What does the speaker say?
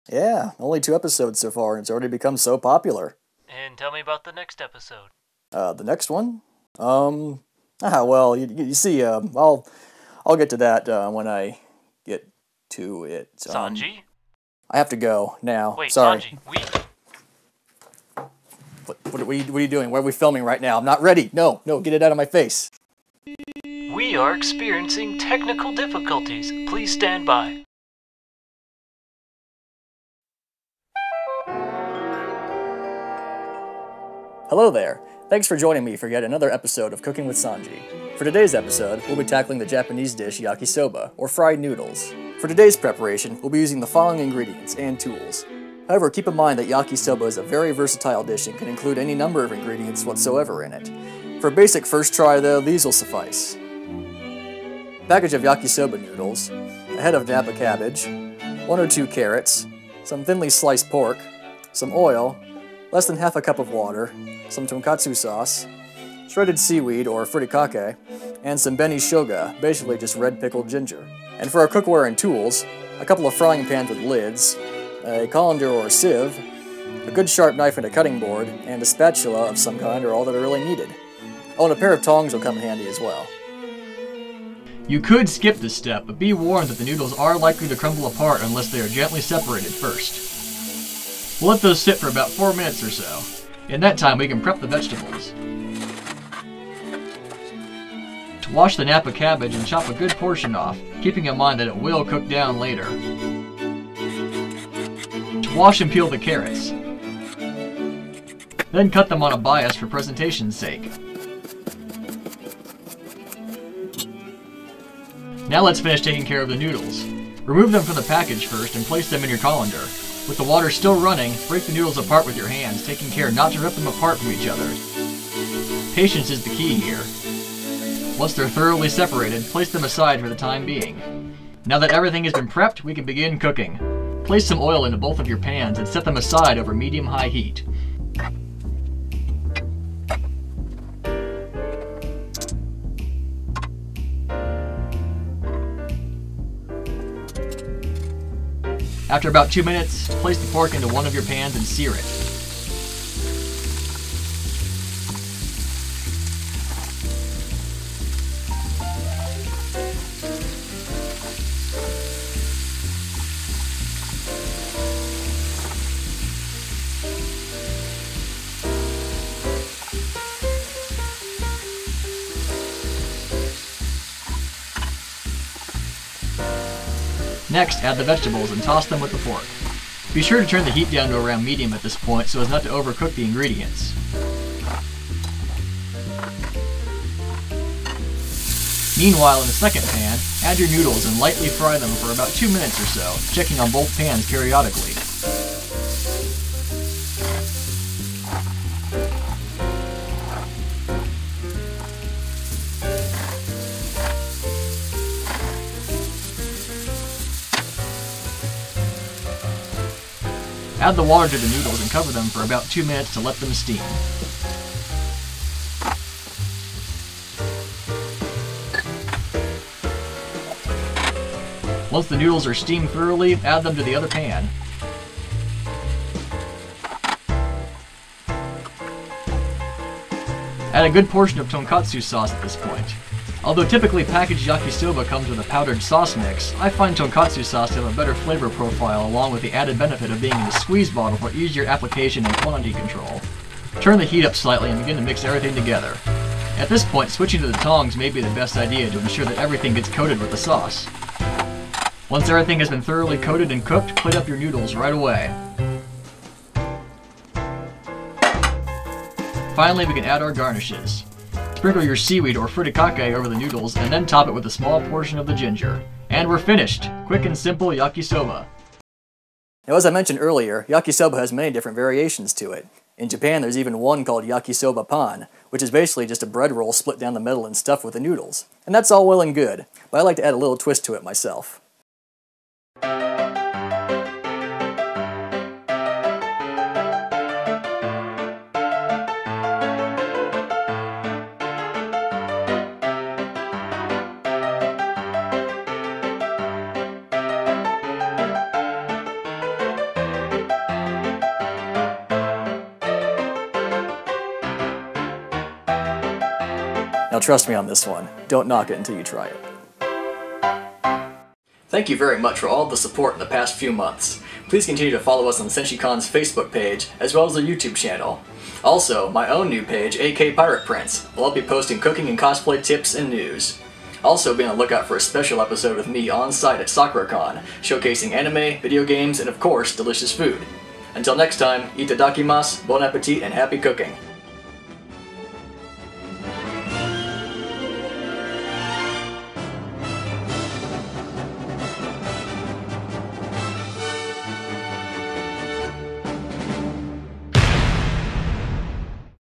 Yeah, only 2 episodes so far, and it's already become so popular. And tell me about the next episode. The next one? Well, you see, I'll get to that when I get to it. Sanji? I have to go now. Wait, Sorry. Sanji, What are you doing? Where are we filming right now? I'm not ready. No, get it out of my face. we are experiencing technical difficulties. Please stand by. Hello there. Thanks for joining me for yet another episode of Cooking with Sanji. For today's episode, we'll be tackling the Japanese dish yakisoba, or fried noodles. For today's preparation, we'll be using the following ingredients and tools. However, keep in mind that yakisoba is a very versatile dish and can include any number of ingredients whatsoever in it. For a basic first try though, these will suffice. A package of yakisoba noodles, a head of Napa cabbage, 1 or 2 carrots, some thinly sliced pork, some oil, less than half a cup of water, some tonkatsu sauce, shredded seaweed or furikake, and some beni shoga, basically just red pickled ginger. And for our cookware and tools, a couple of frying pans with lids, a colander or sieve, a good sharp knife and a cutting board, and a spatula of some kind are all that are really needed. Oh, and a pair of tongs will come in handy as well. You could skip this step, but be warned that the noodles are likely to crumble apart unless they are gently separated first. We'll let those sit for about 4 minutes or so. In that time, we can prep the vegetables. To wash the Napa cabbage and chop a good portion off, keeping in mind that it will cook down later. To wash and peel the carrots. Then cut them on a bias for presentation's sake. Now let's finish taking care of the noodles. Remove them from the package first and place them in your colander. With the water still running, break the noodles apart with your hands, taking care not to rip them apart from each other. Patience is the key here. Once they're thoroughly separated, place them aside for the time being. Now that everything has been prepped, we can begin cooking. Place some oil into both of your pans and set them aside over medium-high heat. After about 2 minutes, place the pork into one of your pans and sear it. Next, add the vegetables and toss them with the fork. Be sure to turn the heat down to around medium at this point so as not to overcook the ingredients. Meanwhile, in the second pan, add your noodles and lightly fry them for about 2 minutes or so, checking on both pans periodically. Add the water to the noodles and cover them for about 2 minutes to let them steam. Once the noodles are steamed thoroughly, add them to the other pan. Add a good portion of tonkatsu sauce at this point. Although typically packaged yakisoba comes with a powdered sauce mix, I find tonkatsu sauce to have a better flavor profile along with the added benefit of being in a squeeze bottle for easier application and quantity control. Turn the heat up slightly and begin to mix everything together. At this point, switching to the tongs may be the best idea to ensure that everything gets coated with the sauce. Once everything has been thoroughly coated and cooked, plate up your noodles right away. Finally, we can add our garnishes. Sprinkle your seaweed or furikake over the noodles and then top it with a small portion of the ginger. And we're finished! Quick and simple yakisoba. Now, as I mentioned earlier, yakisoba has many different variations to it. In Japan, there's even one called yakisoba pan, which is basically just a bread roll split down the middle and stuffed with the noodles. And that's all well and good, but I like to add a little twist to it myself. Now trust me on this one, don't knock it until you try it. Thank you very much for all the support in the past few months. Please continue to follow us on SenjiCon's Facebook page, as well as our YouTube channel. Also, my own new page, AK Pirate Prince, where I'll be posting cooking and cosplay tips and news. Also be on the lookout for a special episode with me on site at SakuraCon, showcasing anime, video games, and of course, delicious food. Until next time, itadakimasu, bon appetit, and happy cooking!